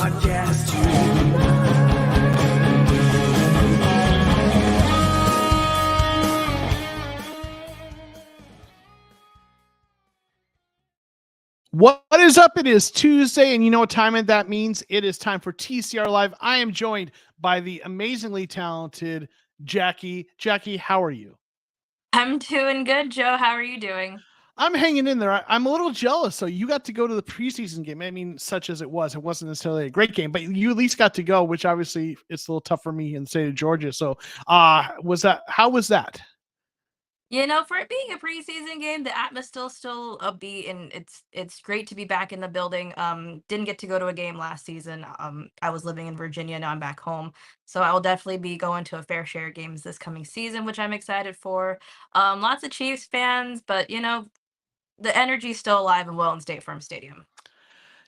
podcast too. What is up? It is Tuesday, and you know what time that means? It is time for TCR Live. I am joined by the amazingly talented Jackie. Jackie, how are you? I'm doing good, Joe. How are you doing? I'm hanging in there. I'm a little jealous. So you got to go to the preseason game. I mean, such as it wasn't necessarily a great game, but you at least got to go, which obviously it's a little tough for me in the state of Georgia. So how was that? You know, for it being a preseason game, the atmosphere still upbeat, and it's great to be back in the building. Didn't get to go to a game last season. I was living in Virginia, now I'm back home, so I will definitely be going to a fair share of games this coming season, which I'm excited for. Lots of Chiefs fans, but you know, the energy's still alive and well in State Farm Stadium.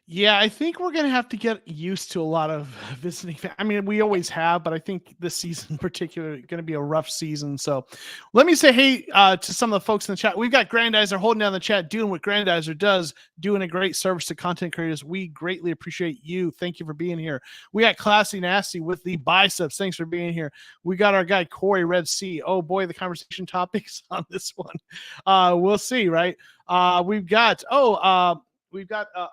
Yeah, I think we're going to have to get used to a lot of visiting. I mean, we always have, but I think this season in particular is going to be a rough season. So let me say hey to some of the folks in the chat. We've got Grandizer holding down the chat, doing what Grandizer does, doing a great service to content creators. We greatly appreciate you. Thank you for being here. We got Classy Nasty with the biceps. Thanks for being here. We got our guy, Corey Red Sea. Oh boy, the conversation topics on this one. We'll see, right? We've got,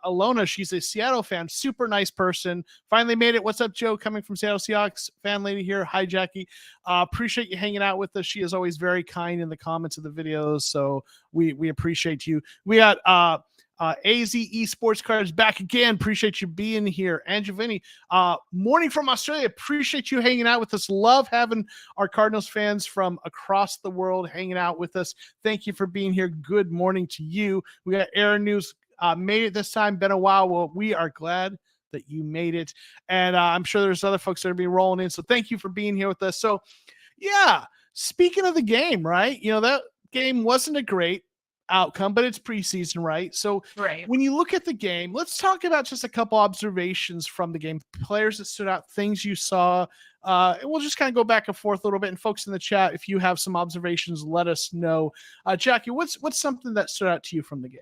Alona. She's a Seattle fan, super nice person. Finally made it. What's up, Joe? Coming from Seattle Seahawks fan lady here. Hi, Jackie. Appreciate you hanging out with us. She is always very kind in the comments of the videos, so we appreciate you. We got AZ Esports Cards back again. Appreciate you being here. And Giovanni, morning from Australia. Appreciate you hanging out with us. Love having our Cardinals fans from across the world hanging out with us. Thank you for being here. Good morning to you. We got Aaron News. Made it this time. Been a while. Well, we are glad that you made it. And I'm sure there's other folks that are being rolling in. So thank you for being here with us. So, yeah, speaking of the game, right? You know, that game wasn't a great outcome, but it's preseason, right? So when you look at the game, let's talk about just a couple observations from the game, players that stood out, things you saw. And we'll just kind of go back and forth a little bit. And folks in the chat, if you have some observations, let us know. Jackie, what's something that stood out to you from the game?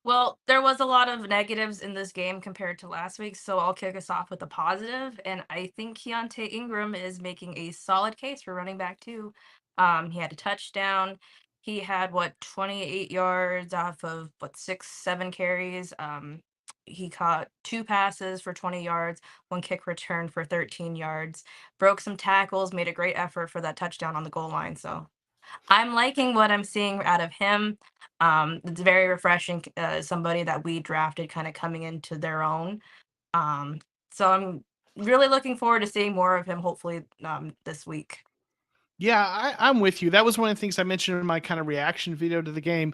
Well, there was a lot of negatives in this game compared to last week, so I'll kick us off with a positive. And I think Keontae Ingram is making a solid case for running back too. He had a touchdown. He had 28 yards off of 6-7 carries. He caught 2 passes for 20 yards, 1 kick return for 13 yards, broke some tackles, made a great effort for that touchdown on the goal line. So I'm liking what I'm seeing out of him. It's very refreshing, somebody that we drafted kind of coming into their own. So I'm really looking forward to seeing more of him, hopefully, this week. Yeah, I'm with you. That was one of the things I mentioned in my kind of reaction video to the game.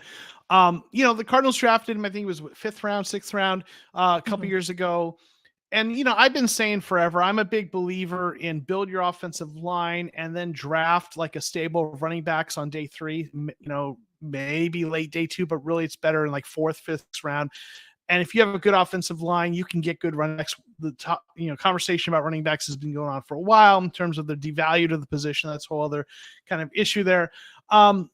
You know, the Cardinals drafted him, I think it was 5th round, 6th round, a couple years ago. And, you know, I've been saying forever, I'm a big believer in build your offensive line and then draft like a stable of running backs on day 3, you know, maybe late day 2, but really it's better in like 4th, 5th round. And if you have a good offensive line, you can get good running backs. The top, you know, conversation about running backs has been going on for a while in terms of the devalue to the position. That's a whole other kind of issue there. But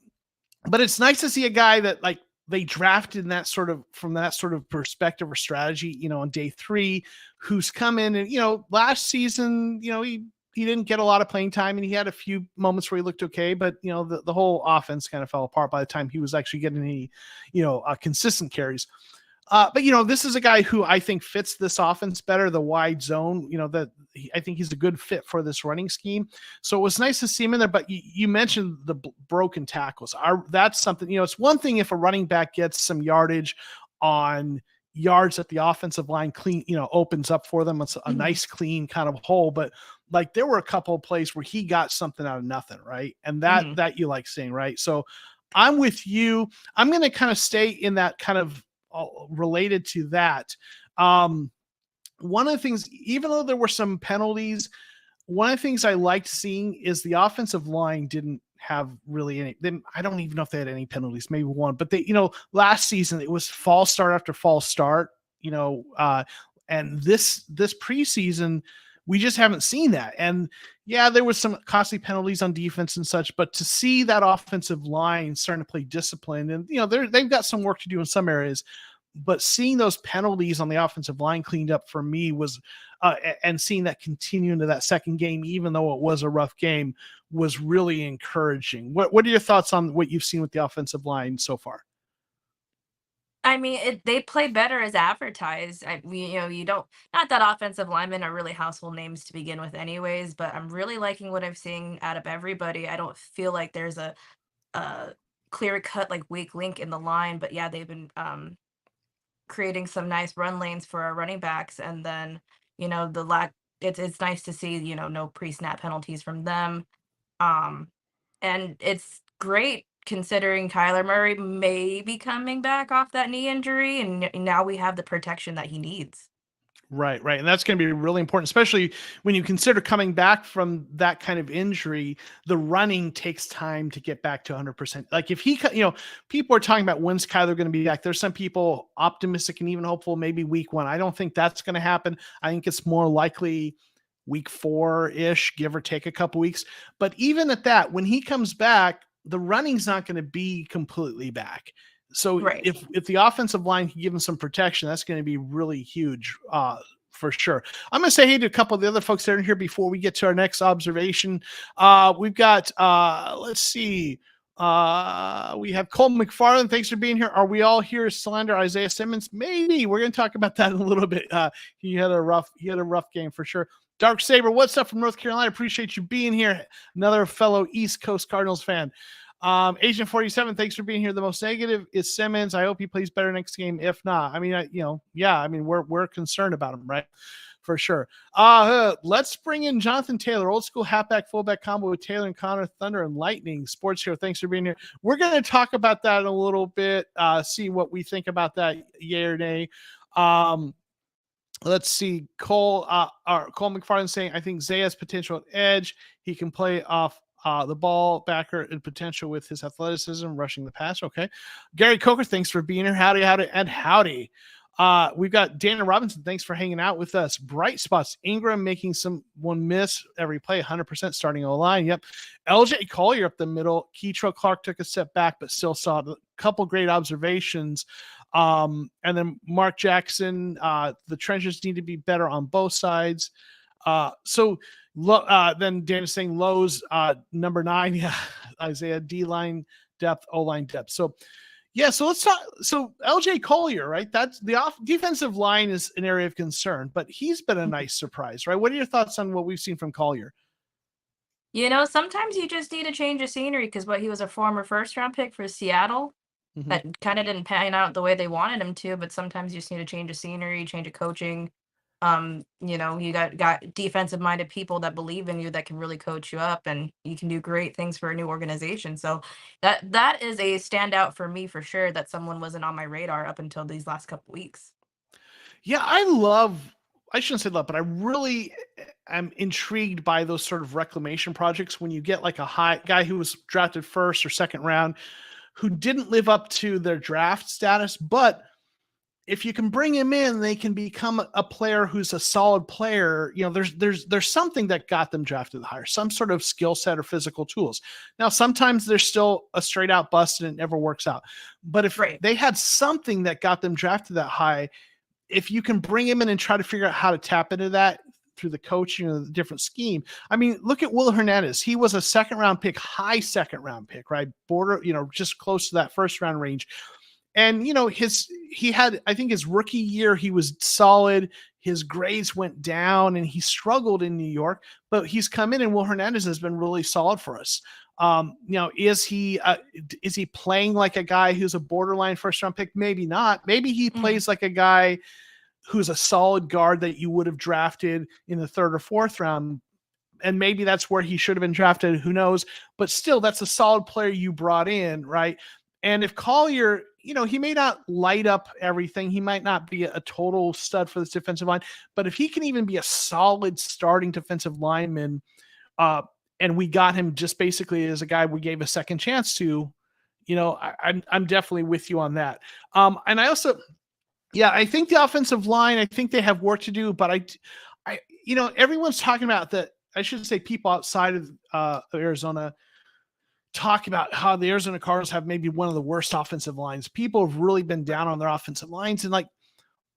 it's nice to see a guy that like they drafted in that sort of from that sort of perspective or strategy, you know, on day 3, who's come in and, you know, last season, you know, he didn't get a lot of playing time and he had a few moments where he looked okay, but you know, the whole offense kind of fell apart by the time he was actually getting any, you know, consistent carries. But, you know, this is a guy who I think fits this offense better, the wide zone, you know, I think he's a good fit for this running scheme. So it was nice to see him in there, but you mentioned the broken tackles. That's something, you know, it's one thing if a running back gets some yardage on yards that the offensive line clean, you know, opens up for them. It's a nice, clean kind of hole, but like there were a couple of plays where he got something out of nothing. Right. And that you like seeing, right? So I'm with you. I'm going to kind of stay in that kind of, related to that. One of the things, even though there were some penalties, one of the things I liked seeing is the offensive line didn't have really any. I don't even know if they had any penalties, maybe one, but they, you know, last season it was false start after false start, you know, and this preseason we just haven't seen that. And yeah, there was some costly penalties on defense and such, but to see that offensive line starting to play disciplined and, you know, they've got some work to do in some areas, but seeing those penalties on the offensive line cleaned up for me was, and seeing that continue into that second game, even though it was a rough game, was really encouraging. What are your thoughts on what you've seen with the offensive line so far? I mean, they play better as advertised. You don't, not that offensive linemen are really household names to begin with, anyways. But I'm really liking what I'm seeing out of everybody. I don't feel like there's a clear cut like weak link in the line. But yeah, they've been creating some nice run lanes for our running backs, and then the lack. It's nice to see no pre-snap penalties from them. Um, and it's great considering Kyler Murray may be coming back off that knee injury, and now we have the protection that he needs. Right, right. And that's going to be really important, especially when you consider coming back from that kind of injury. The running takes time to get back to 100%. Like if he, people are talking about when's Kyler going to be back. There's some people optimistic and even hopeful, maybe week 1. I don't think that's going to happen. I think it's more likely week 4-ish, give or take a couple weeks. But even at that, when he comes back, the running's not going to be completely back. So Right. if the offensive line can give him some protection, that's going to be really huge for sure. I'm going to say hey to a couple of the other folks that are in here before we get to our next observation. We've got, let's see. We have Cole McFarland. Thanks for being here. Are we all here to slander Isaiah Simmons? Maybe. We're going to talk about that in a little bit. He had a rough game for sure. Dark Saber, what's up from North Carolina? Appreciate you being here. Another fellow East Coast Cardinals fan. Agent 47, thanks for being here. The most negative is Simmons. I hope he plays better next game. If not, I mean, we're concerned about him, right? For sure. Let's bring in Jonathan Taylor, old school halfback, fullback combo with Taylor and Connor, Thunder and Lightning Sports Show. Thanks for being here. We're going to talk about that in a little bit, see what we think about that, yay or nay. Let's see. Cole McFarland saying, I think Zay has potential at edge. He can play off the ball backer and potential with his athleticism, rushing the pass. Okay. Gary Coker, thanks for being here. Howdy. We've got Dana Robinson. Thanks for hanging out with us. Bright spots. Ingram making someone miss every play, 100% starting O-line. Yep. LJ Collier up the middle. Keitrell Clark took a step back, but still saw a couple great observations. And then Mark Jackson, the trenches need to be better on both sides. Then Dana's saying Lowe's number 9. Yeah. Isaiah D-line depth, O-line depth. So let's talk. So LJ Collier, right? That's the defensive line is an area of concern, but he's been a nice surprise, right? What are your thoughts on what we've seen from Collier? Sometimes you just need a change of scenery because he was a former first-round pick for Seattle. Mm-hmm. That kind of didn't pan out the way they wanted him to, but sometimes you just need a change of scenery, change of coaching. You got defensive-minded people that believe in you that can really coach you up, and you can do great things for a new organization. So that is a standout for me for sure, that someone wasn't on my radar up until these last couple weeks. Yeah, I shouldn't say love, but I really am intrigued by those sort of reclamation projects when you get like a high guy who was drafted first or second round who didn't live up to their draft status, but if you can bring him in, they can become a player who's a solid player. There's something that got them drafted higher, some sort of skill set or physical tools. Now, sometimes there's still a straight out bust and it never works out. But if they had something that got them drafted that high, if you can bring him in and try to figure out how to tap into that through the coaching or the different scheme. I mean, look at Will Hernandez. He was a high second round pick, right? Border, just close to that first round range. And, he had, I think his rookie year, he was solid. His grades went down and he struggled in New York, but he's come in and Will Hernandez has been really solid for us. Is he playing like a guy who's a borderline first round pick? Maybe not. Maybe he plays like a guy who's a solid guard that you would have drafted in the 3rd or 4th round. And maybe that's where he should have been drafted. Who knows? But still, that's a solid player you brought in, right? And if Collier, he may not light up everything. He might not be a total stud for this defensive line, but if he can even be a solid starting defensive lineman, and we got him just basically as a guy we gave a second chance to, I'm definitely with you on that. And I also, I think the offensive line, I think they have work to do, but I everyone's talking about that. I should say people outside of Arizona talk about how the Arizona Cardinals have maybe one of the worst offensive lines. People have really been down on their offensive lines. And like,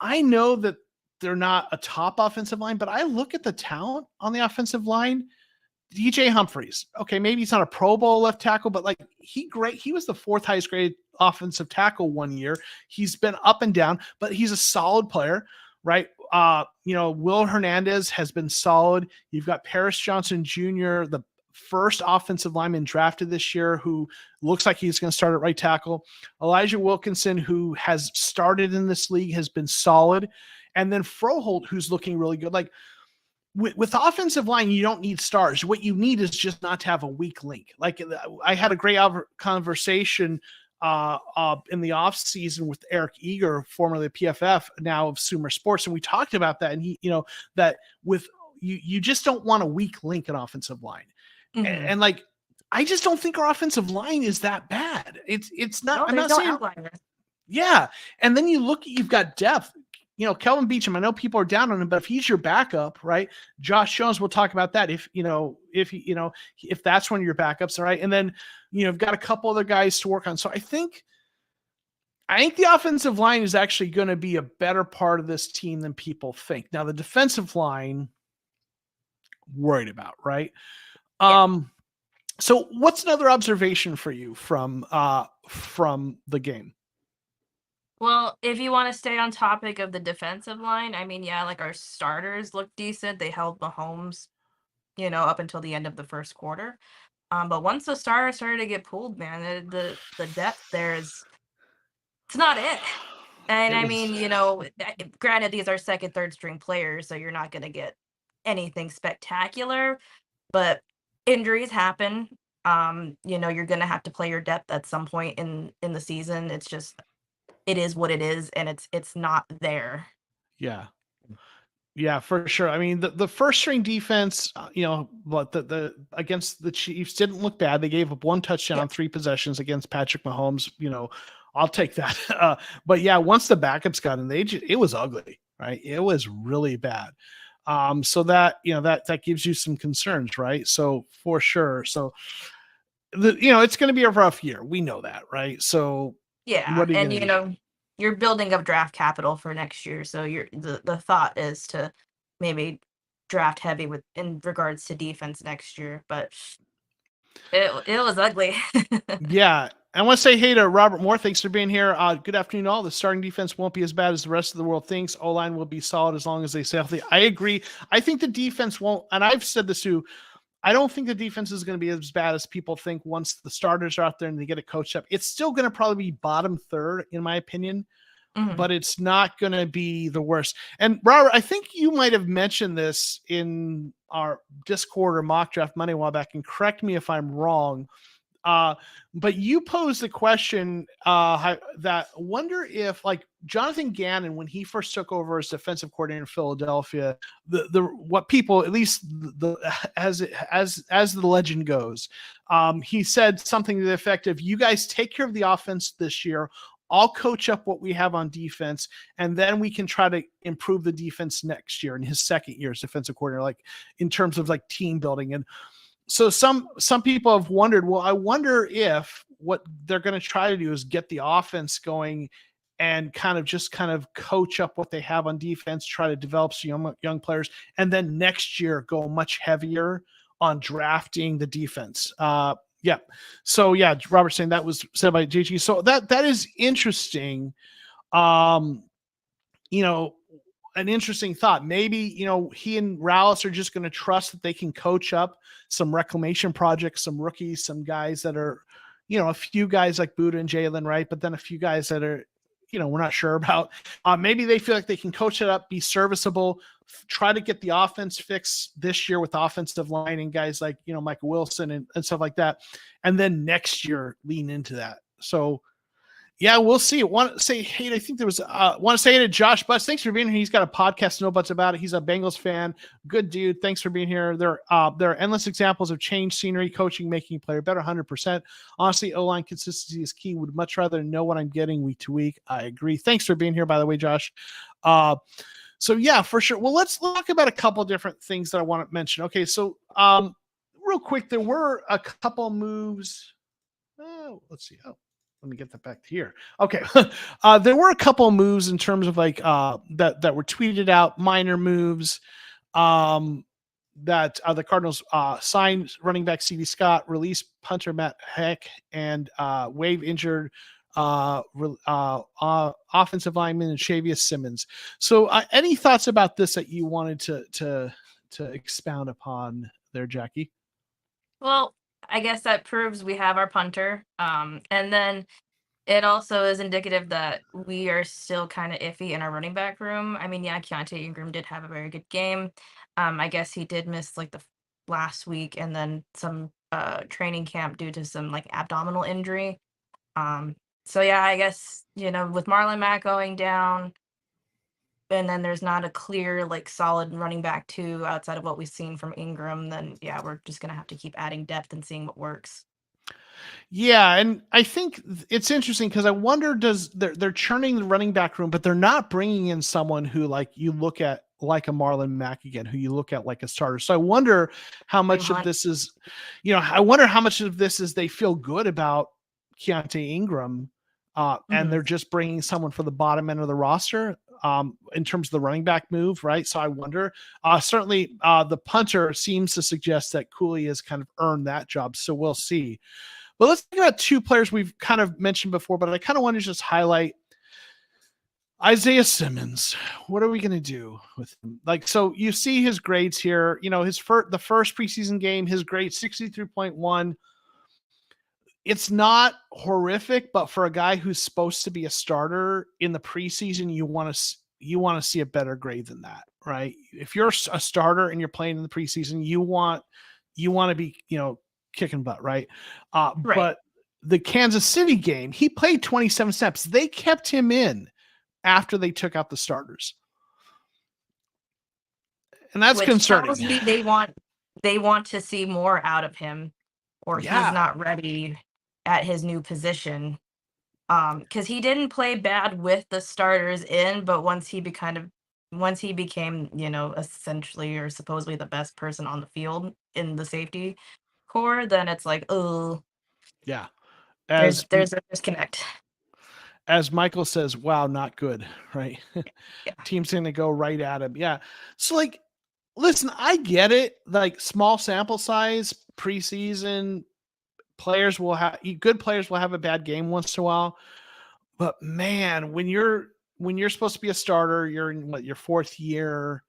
I know that they're not a top offensive line, but I look at the talent on the offensive line. DJ Humphries. Okay, maybe he's not a Pro Bowl left tackle, but like he was the fourth highest graded offensive tackle one year. He's been up and down, but he's a solid player, right? Will Hernandez has been solid. You've got Paris Johnson Jr., the first offensive lineman drafted this year, who looks like he's going to start at right tackle. Elijah Wilkinson, who has started in this league, has been solid. And then Froholt, who's looking really good. Like, with offensive line, you don't need stars. What you need is just not to have a weak link. Like, I had a great conversation in the off season with Eric Eager, formerly PFF, now of Sumer Sports. And we talked about that. And he, that with you just don't want a weak link in offensive line. Mm-hmm. And like, I just don't think our offensive line is that bad. It's not, I'm not saying outliners. Yeah. And then you've got depth. Kelvin Beachum, I know people are down on him, but if he's your backup, right? Josh Jones, we'll talk about that. If that's one of your backups, all right. And then, you've got a couple other guys to work on. So I think the offensive line is actually going to be a better part of this team than people think. Now the defensive line, worried about, right? Yeah. So what's another observation for you from the game? Well, if you want to stay on topic of the defensive line, I mean, yeah, like our starters look decent. They held Mahomes, up until the end of the first quarter. But once the stars started to get pulled, man, the depth there it's not it. And I mean, granted, these are second, third string players, so you're not going to get anything spectacular, but injuries happen. You're going to have to play your depth at some point in the season. It's just, it is what it is, and it's not there. Yeah, for sure. I mean, the first string defense, but the against the Chiefs didn't look bad. They gave up one touchdown, 3 possessions against Patrick Mahomes. I'll take that. But yeah, once the backups got in, it was ugly, right? It was really bad. So that that gives you some concerns, right? So for sure. So it's going to be a rough year. We know that, right? So yeah, and you're building up draft capital for next year, so the thought is to maybe draft heavy in regards to defense next year, but it was ugly. Yeah. I want to say hey to Robert Moore. Thanks for being here. Good afternoon, all. The starting defense won't be as bad as the rest of the world thinks. O-line will be solid as long as they stay healthy. I agree. I think the defense won't, and I've said this too, I don't think the defense is going to be as bad as people think once the starters are out there and they get it coached up. It's still going to probably be bottom third, in my opinion, but it's not going to be the worst. And Robert, I think you might have mentioned this in our Discord or mock draft Monday a while back, and correct me if I'm wrong. But you posed the question that wonder if, like, Jonathan Gannon, when he first took over as defensive coordinator in Philadelphia, what people, at least as the legend goes, he said something to the effect of, "You guys take care of the offense this year. I'll coach up what we have on defense, and then we can try to improve the defense next year," in his second year as defensive coordinator, like in terms of like team building. And so some people have wondered, well, I wonder if what they're going to try to do is get the offense going and kind of coach up what they have on defense, try to develop some young players, and then next year go much heavier on drafting the defense. Yeah. So yeah, Robert saying that was said by JG. So that is interesting. An interesting thought. Maybe, he and Rallis are just going to trust that they can coach up some reclamation projects, some rookies, some guys that are, a few guys like Buda and Jalen, right? But then a few guys that are, we're not sure about. Maybe they feel like they can coach it up, be serviceable, try to get the offense fixed this year with offensive line and guys like, Michael Wilson and stuff like that. And then next year lean into that. So yeah, we'll see. Want to say hey, I think there was want to say hey to Josh Butts. Thanks for being here. He's got a podcast, No Butts About It. He's a Bengals fan. Good dude. Thanks for being here. There are endless examples of change, scenery, coaching, making a player better 100%. Honestly, O-line consistency is key. Would much rather know what I'm getting week to week. I agree. Thanks for being here, by the way, Josh. So yeah, for sure. Well, let's talk about a couple different things that I want to mention. Okay, so real quick, there were a couple moves let's see. Oh, let me get that back here. Okay. There were a couple of moves in terms of like that were tweeted out, minor moves. That the Cardinals signed running back CD Scott, released punter Matt Heck, and waive injured offensive lineman and Shavius Simmons. So, any thoughts about this that you wanted to expound upon there, Jackie? Well, I guess that proves we have our punter. And then it also is indicative that we are still kind of iffy in our running back room. I mean, yeah, Keontae Ingram did have a very good game. I guess he did miss like the last week and then some training camp due to some like abdominal injury. So yeah, I guess, with Marlon Mack going down, and then there's not a clear, like, solid running back two outside of what we've seen from Ingram, then yeah, we're just gonna have to keep adding depth and seeing what works. Yeah, and I think it's interesting because I wonder they're churning the running back room, but they're not bringing in someone who like you look at like a Marlon Mack again, who you look at like a starter. So I wonder how much of Hunt. this is, I wonder how much of this is they feel good about Keontae Ingram, and they're just bringing someone for the bottom end of the roster in terms of the running back move, right? So I wonder. Certainly, the punter seems to suggest that Cooley has kind of earned that job, so we'll see. But let's talk about two players we've kind of mentioned before, but I kind of want to just highlight Isaiah Simmons. What are we going to do with him? Like, so you see his grades here, the first preseason game, his grade 63.1. It's not horrific, but for a guy who's supposed to be a starter in the preseason, you want to see a better grade than that, right? If you're a starter and you're playing in the preseason, you want to be, kicking butt, right? Right. But the Kansas City game, he played 27 snaps. They kept him in after they took out the starters. And that's Which concerning. tells me they want to see more out of him, or he's not ready at his new position. Because he didn't play bad with the starters in, but once he became, essentially or supposedly the best person on the field in the safety core, then it's like, oh, Yeah. there's a disconnect. As Michael says, wow, not good, right? Yeah. Team's going to go right at him. Yeah. So, like, listen, I get it. Like, small sample size, preseason, good players will have a bad game once in a while. But man, when you're supposed to be a starter, you're in your fourth year,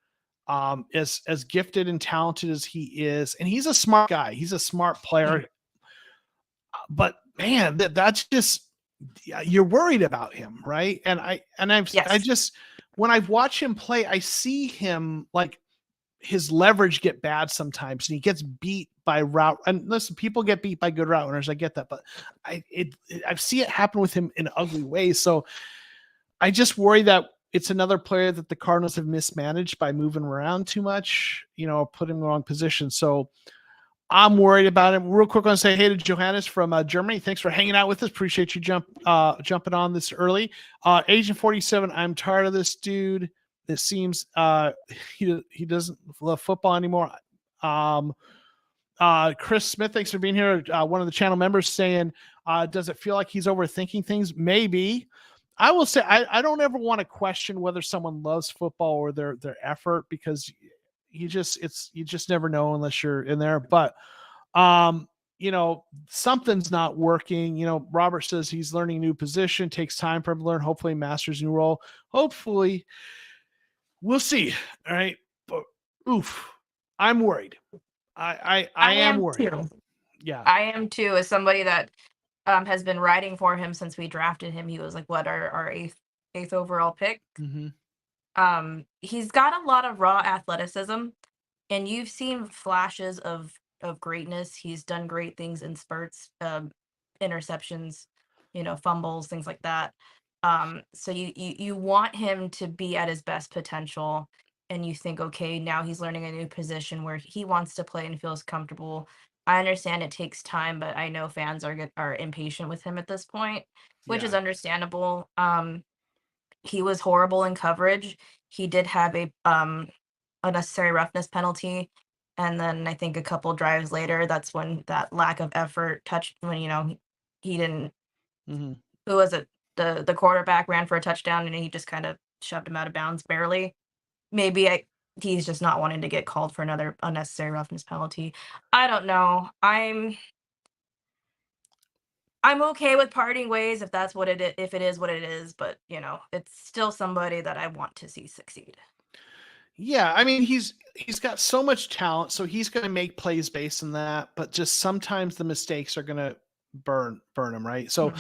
as gifted and talented as he is, and he's a smart guy. He's a smart player. But man, that's just, you're worried about him, right? And I just, when I watch him play, I see him like his leverage get bad sometimes, and he gets beat by route. And listen, people get beat by good route runners. I get that, but I see it happen with him in ugly ways. So I just worry that it's another player that the Cardinals have mismanaged by moving around too much, put him in the wrong position. So I'm worried about him. Real quick, I want to say hey to Johannes from Germany. Thanks for hanging out with us. Appreciate you jumping on this early. Agent 47, I'm tired of this dude. It seems he doesn't love football anymore. Chris Smith, thanks for being here. One of the channel members saying, does it feel like he's overthinking things? Maybe. I will say I don't ever want to question whether someone loves football or their effort, because you just never know unless you're in there. But something's not working. Robert says he's learning a new position, takes time for him to learn, hopefully masters new role. Hopefully. We'll see. All right. But oof. I'm worried. I am worried. Too. Yeah. I am too, as somebody that has been riding for him since we drafted him. He was like our eighth overall pick. Mm-hmm. He's got a lot of raw athleticism, and you've seen flashes of greatness. He's done great things in spurts, interceptions, fumbles, things like that. So you want him to be at his best potential, and you think, okay, now he's learning a new position where he wants to play and feels comfortable. I understand it takes time, but I know fans are impatient with him at this point, which is understandable. He was horrible in coverage. He did have a unnecessary roughness penalty, and then I think a couple drives later, that's when that lack of effort touched when he didn't. Mm-hmm. Who was it? The quarterback ran for a touchdown and he just kind of shoved him out of bounds barely. Maybe he's just not wanting to get called for another unnecessary roughness penalty. I don't know. I'm okay with parting ways if that's what if it is what it is, but it's still somebody that I want to see succeed. Yeah, I mean he's got so much talent, so he's going to make plays based on that. But just sometimes the mistakes are going to burn him, right? So,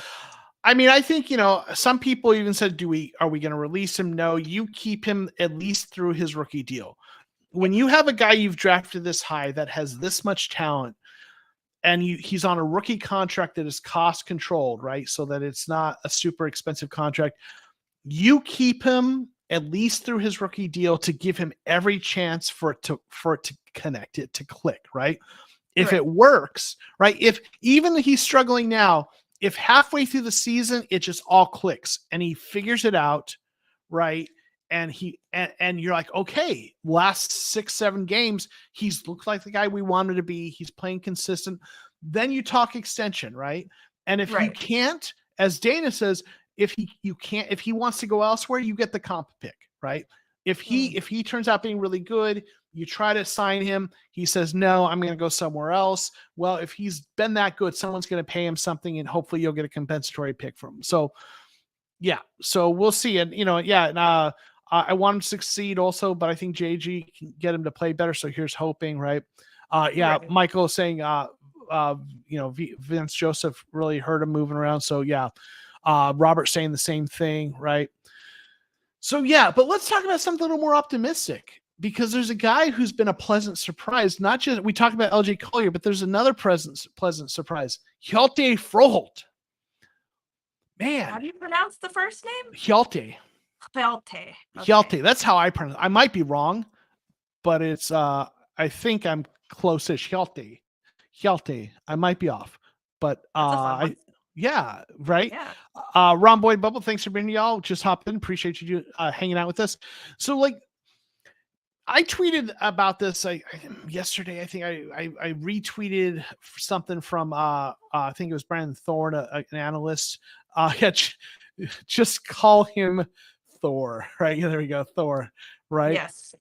I mean, I think some people even said, are we going to release him? No, you keep him at least through his rookie deal. When you have a guy you've drafted this high that has this much talent, and he's on a rookie contract that is cost controlled, right? So that it's not a super expensive contract. You keep him at least through his rookie deal to give him every chance for it to connect, it to click, right? If it works, right? If even he's struggling now, if halfway through the season it just all clicks and he figures it out, right? And you're like, okay, last 6-7 games, he's looked like the guy we wanted to be. He's playing consistent. Then you talk extension, right? And if you can't, as Dana says, if he wants to go elsewhere, you get the comp pick, right? If he turns out being really good, you try to sign him. He says, no, I'm going to go somewhere else. Well, if he's been that good, someone's going to pay him something and hopefully you'll get a compensatory pick from him. So yeah, so we'll see. And, I want him to succeed also, but I think JG can get him to play better. So here's hoping, right? Michael is saying, Vince Joseph really hurt him moving around. So yeah, Robert saying the same thing, right? So yeah, but let's talk about something a little more optimistic, because there's a guy who's been a pleasant surprise. Not just, we talked about LJ Collier, but there's another pleasant surprise. Hjalte Froholt. Man. How do you pronounce the first name? Hjalte. Okay. Hjalte. That's how I pronounce it. I might be wrong, but it's I think I'm close-ish. Hjalte. I might be off. But yeah, right. Yeah. Ron Boyd Bubble, thanks for being y'all. Just hopped in. Appreciate you hanging out with us. So like, I tweeted about this yesterday. I think I retweeted something from I think it was Brandon Thorne, an analyst. Just call him Thor, right? Yeah, there we go, Thor, right? Yes.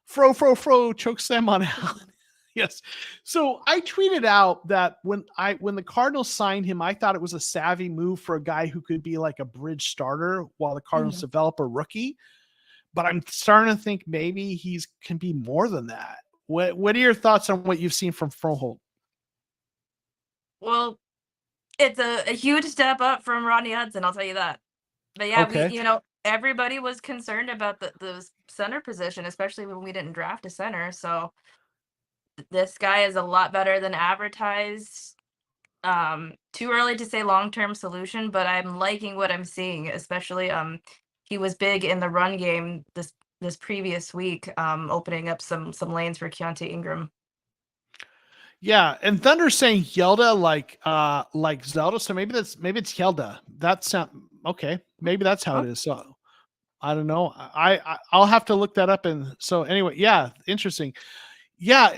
Fro choke slam on Allen. Yes. So I tweeted out that when the Cardinals signed him, I thought it was a savvy move for a guy who could be like a bridge starter while the Cardinals develop a rookie. But I'm starting to think maybe can be more than that. What are your thoughts on what you've seen from Froholt? Well, it's a huge step up from Rodney Hudson, I'll tell you that. But yeah, everybody was concerned about the center position, especially when we didn't draft a center. So this guy is a lot better than advertised. Too early to say long-term solution, but I'm liking what I'm seeing, especially he was big in the run game this previous week, opening up some lanes for Keontae Ingram. Yeah, and Thunder's saying Yelda like Zelda, so maybe it's Yelda. That's okay. Maybe that's how it is. So I don't know. I'll have to look that up. And so anyway, yeah, interesting. Yeah,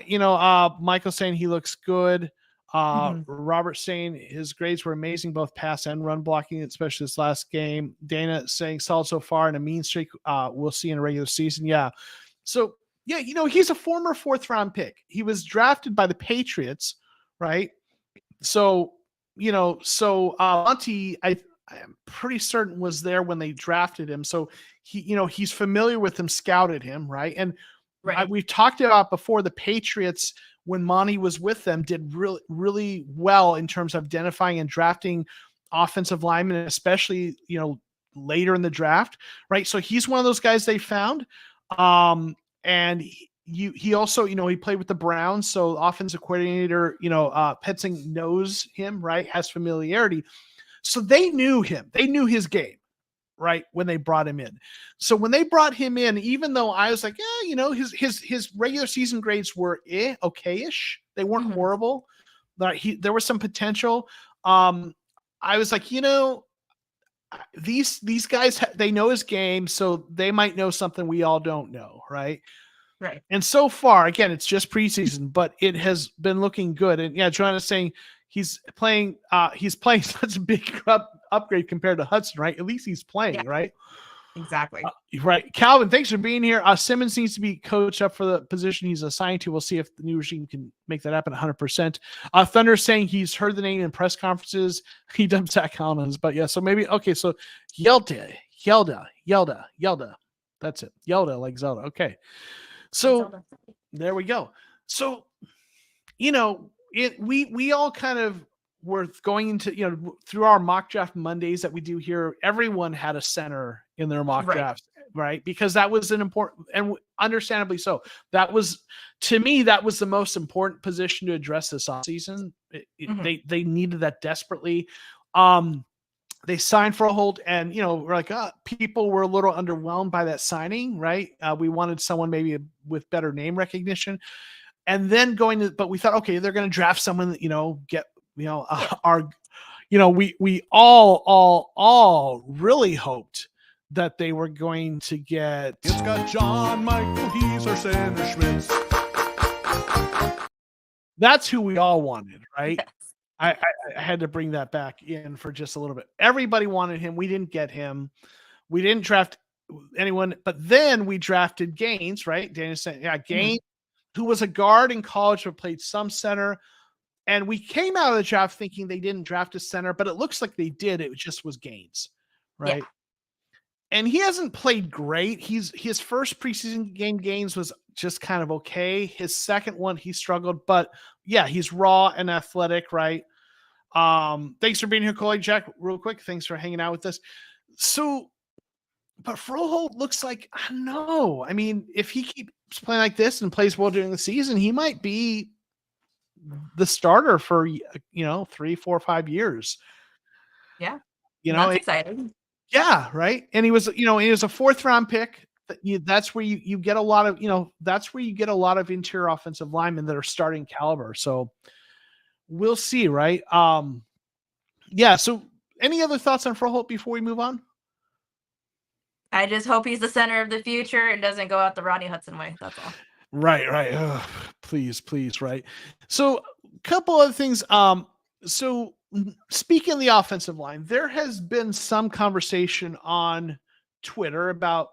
Michael saying he looks good. Robert saying his grades were amazing, both pass and run blocking, especially this last game. Dana saying solid so far and a mean streak. We'll see in a regular season. Yeah. So yeah, he's a former 4th round pick. He was drafted by the Patriots, right? So, Monty, I'm pretty certain was there when they drafted him. So he's familiar with him, scouted him, right? And we've talked about before, the Patriots, when Monty was with them, did really, really well in terms of identifying and drafting offensive linemen, especially, later in the draft, right? So he's one of those guys they found. And he also, he played with the Browns, so offensive coordinator, Petzing knows him, right? Has familiarity. So they knew him. They knew his game, right? When they brought him in. So when they brought him in, even though I was like, his regular season grades were okay-ish. They weren't horrible. But there was some potential. I was like, these guys, they know his game, so they might know something we all don't know, right? Right. And so far, again, it's just preseason, but it has been looking good. And yeah, Joanna's saying he's playing such a big upgrade compared to Hudson, right? At least he's playing, right? Exactly. Right. Calvin, thanks for being here. Simmons needs to be coached up for the position he's assigned to. We'll see if the new regime can make that happen 100%. Thunder saying he's heard the name in press conferences. He dumped Zach Collins, but yeah, so maybe, okay, so Yelda. That's it. Yelda, like Zelda. Okay. So there we go. So, we all kind of were going into, through our mock draft Mondays that we do here, everyone had a center in their mock drafts, right? Because that was an important, and understandably so. That was, to me, that was the most important position to address this offseason. They needed that desperately. They signed Froholt, and we're like, people were a little underwhelmed by that signing, right? We wanted someone maybe with better name recognition, and then but we thought, okay, they're going to draft someone that we all really hoped that they were going to get. It's got John Michael, he's our center Schmitz. That's who we all wanted, right? Yes. I had to bring that back in for just a little bit. Everybody wanted him. We didn't get him. We didn't draft anyone, but then we drafted Gaines, right? Daniel said, Gaines, who was a guard in college but played some center. And we came out of the draft thinking they didn't draft a center, but it looks like they did. It just was Gaines, right? Yeah. And he hasn't played great. His first preseason game, Gaines, was just kind of okay. His second one, he struggled, but yeah, he's raw and athletic, right? Thanks for being here, colleague Jack. Real quick, thanks for hanging out with us. So, but Froholt looks like, I don't know. I mean, if he keeps playing like this and plays well during the season, he might be the starter for 3, 4, 5 years. Yeah, that's exciting. Yeah, right. And he was a 4th round pick. That's where you get a lot of that's where you get a lot of interior offensive linemen that are starting caliber. So we'll see, right? Yeah. So any other thoughts on Froholt before we move on? I just hope he's the center of the future and doesn't go out the Rodney Hudson way. That's all. Right. Ugh, please, right. So a couple other things. So speaking of the offensive line, there has been some conversation on Twitter about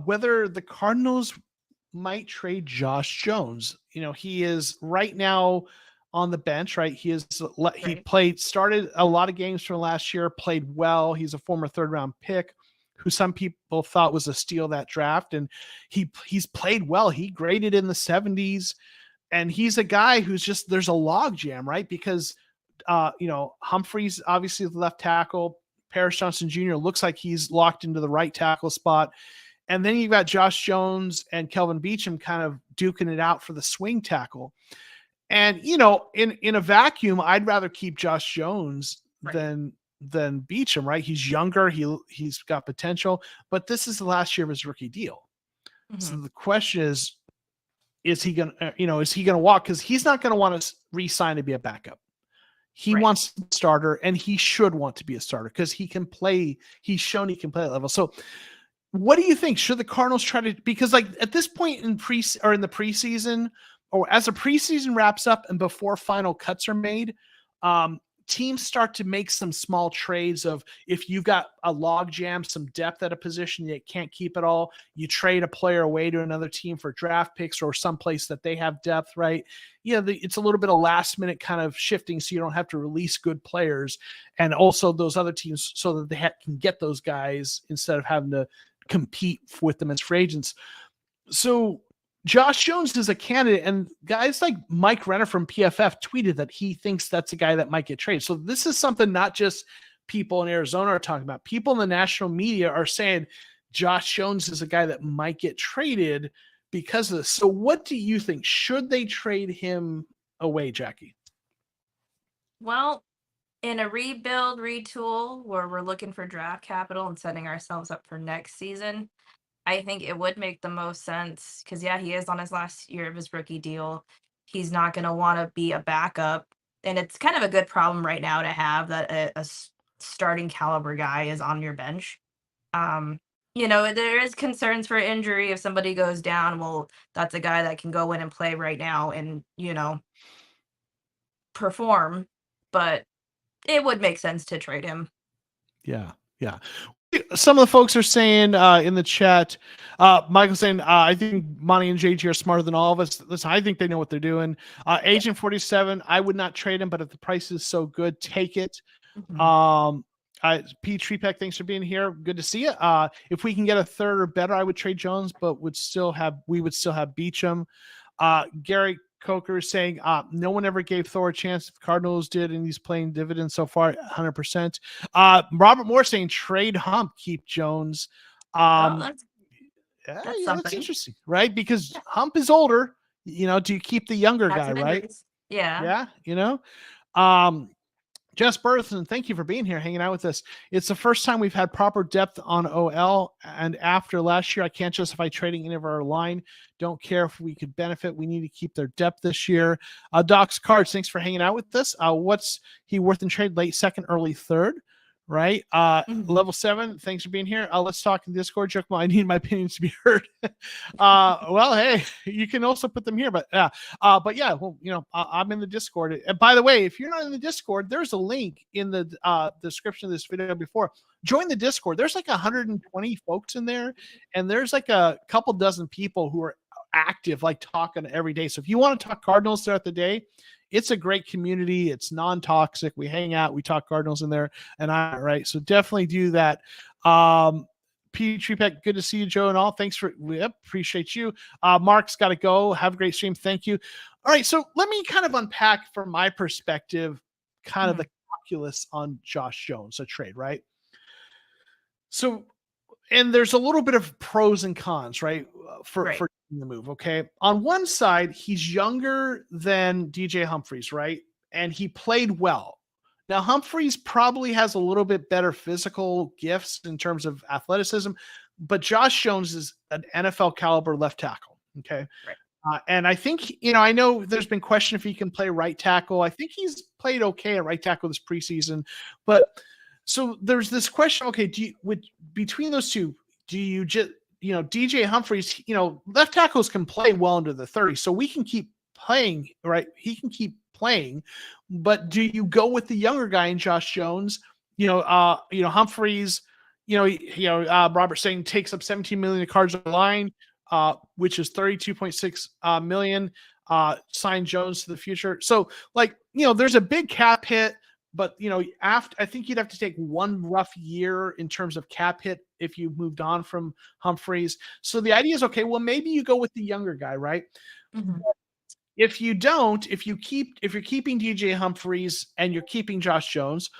whether the Cardinals might trade Josh Jones. He is right now on the bench, right? He started a lot of games from last year, played well. He's a former 3rd round pick who some people thought was a steal that draft. And he's played well. He graded in the 70s. And he's a guy who's just, there's a log jam, right? Because, Humphreys, obviously the left tackle, Paris Johnson Jr. looks like he's locked into the right tackle spot. And then you've got Josh Jones and Kelvin Beachum kind of duking it out for the swing tackle. And, in a vacuum, I'd rather keep Josh Jones than Beachum, right? He's younger. He's got potential, but this is the last year of his rookie deal. Mm-hmm. So the question is he going to walk? Because he's not going to want to re-sign to be a backup. He wants to be a starter, and he should want to be a starter because he can play. He's shown he can play at that level. So what do you think? Should the Cardinals try to, because like at this point in the preseason, or as the preseason wraps up and before final cuts are made, teams start to make some small trades of, if you've got a log jam, some depth at a position, you can't keep it all, you trade a player away to another team for draft picks or someplace that they have depth, right? It's a little bit of last minute kind of shifting, so you don't have to release good players, and also those other teams so that they can get those guys instead of having to compete with them as free agents. So Josh Jones is a candidate, and guys like Mike Renner from PFF tweeted that he thinks that's a guy that might get traded. So this is something not just people in Arizona are talking about. People in the national media are saying Josh Jones is a guy that might get traded because of this. So what do you think? Should they trade him away, Jackie? Well, in a rebuild, retool, where we're looking for draft capital and setting ourselves up for next season, I think it would make the most sense because, he is on his last year of his rookie deal. He's not going to want to be a backup. And it's kind of a good problem right now to have that a starting caliber guy is on your bench. There is concerns for injury. If somebody goes down, well, that's a guy that can go in and play right now and, perform. but it would make sense to trade him. Yeah. Some of the folks are saying in the chat, Michael saying, I think Monty and JG are smarter than all of us. Listen, I think they know what they're doing. Agent 47, I would not trade him, but if the price is so good, take it. P. Treepeck, thanks for being here. Good to see you. If we can get a third or better, I would trade Jones, but we would still have Beachum. Gary Coker is saying no one ever gave Thor a chance. If Cardinals did, and he's playing dividends so far, 100%. Robert Moore saying trade Hump, keep Jones. That's that's interesting, right? Because Hump is older. Do you keep the younger guy, right? Yeah. Jess Burthen, thank you for being here, hanging out with us. It's the first time we've had proper depth on OL, and after last year, I can't justify trading any of our line. Don't care if we could benefit. We need to keep their depth this year. Doc's Cards, thanks for hanging out with us. What's he worth in trade? Late second, early third, right? Level 7, thanks for being here. Let's talk in Discord. Joke, I need my opinions to be heard. Well, hey, you can also put them here, but yeah, well, I'm in the Discord. And by the way, if you're not in the Discord, there's a link in the description of this video before. Join the Discord. There's like 120 folks in there, and there's like a couple dozen people who are active, like talking every day. So if you want to talk Cardinals throughout the day, it's a great community. It's non-toxic. We hang out. We talk Cardinals in there, right. So definitely do that. P. Treepeck, good to see you, Joe, and all. Thanks for appreciate you. Mark's got to go. Have a great stream. Thank you. All right, so let me kind of unpack from my perspective, kind of the calculus on Josh Jones, a trade, right? So, and there's a little bit of pros and cons, right, for the move. Okay, on one side, he's younger than DJ Humphries, right, and he played well. Now, Humphries probably has a little bit better physical gifts in terms of athleticism, but Josh Jones is an NFL caliber left tackle. Okay, and I think I know there's been question if he can play right tackle. I think he's played okay at right tackle this preseason, but. So there's this question. Okay, between those two, do you just DJ Humphries? Left tackles can play well into the 30s, so we can keep playing, right? He can keep playing, but do you go with the younger guy in Josh Jones? Humphries. Robert saying takes up $17 million in Cards online, which is $32.6 million. Sign Jones to the future. So there's a big cap hit. But I think you'd have to take one rough year in terms of cap hit if you moved on from Humphries. So the idea is, okay, well, maybe you go with the younger guy, right? If you don't, if you're keeping DJ Humphries and you're keeping Josh Jones,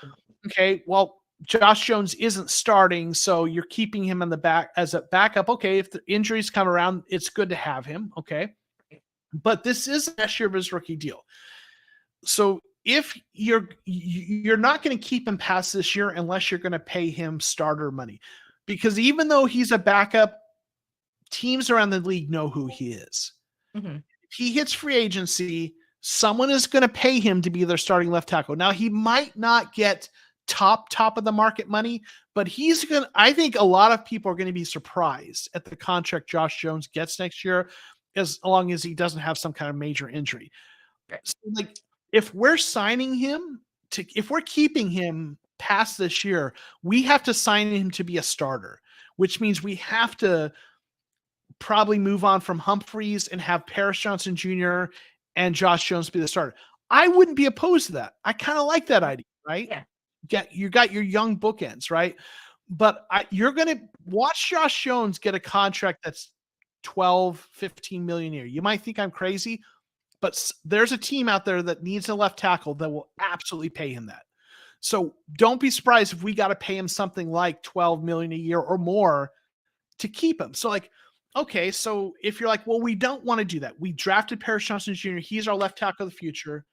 okay, well, Josh Jones isn't starting, so you're keeping him in the back as a backup. Okay, if the injuries come around, it's good to have him. Okay, but this is the last year of his rookie deal, so. If you're not going to keep him past this year unless you're going to pay him starter money, because even though he's a backup, teams around the league know who he is. If he hits free agency, someone is going to pay him to be their starting left tackle. Now, he might not get top of the market money, but I think a lot of people are going to be surprised at the contract Josh Jones gets next year, as long as he doesn't have some kind of major injury. So, if we're signing him if we're keeping him past this year, we have to sign him to be a starter, which means we have to probably move on from Humphries and have Paris Johnson Jr. and Josh Jones be the starter. I wouldn't be opposed to that. I kind of like that idea, right? Yeah. You got your young bookends, right? But you're going to watch Josh Jones get a contract that's 12, 15 million a year. You might think I'm crazy, but there's a team out there that needs a left tackle that will absolutely pay him that. So don't be surprised if we got to pay him something like 12 million a year or more to keep him. So okay, so if you're like, well, we don't want to do that. We drafted Paris Johnson Jr. He's our left tackle of the future.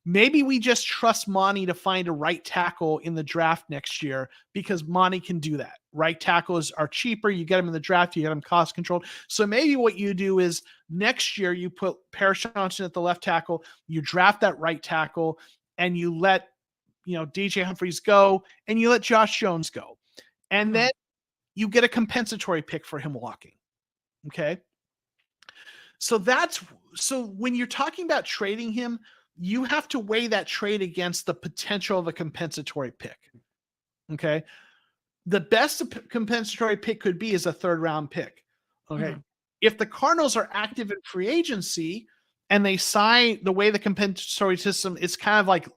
Maybe we just trust Monty to find a right tackle in the draft next year because Monty can do that. Right tackles are cheaper. You get them in the draft. You get them cost controlled. So maybe what you do is next year you put Paris Johnson at the left tackle. You draft that right tackle and you let DJ Humphries go and you let Josh Jones go. And then you get a compensatory pick for him walking. Okay. So when you're talking about trading him, you have to weigh that trade against the potential of a compensatory pick. Okay. The best compensatory pick could be is a 3rd round pick. Okay. If the Cardinals are active in free agency and they sign, the way the compensatory system is kind of like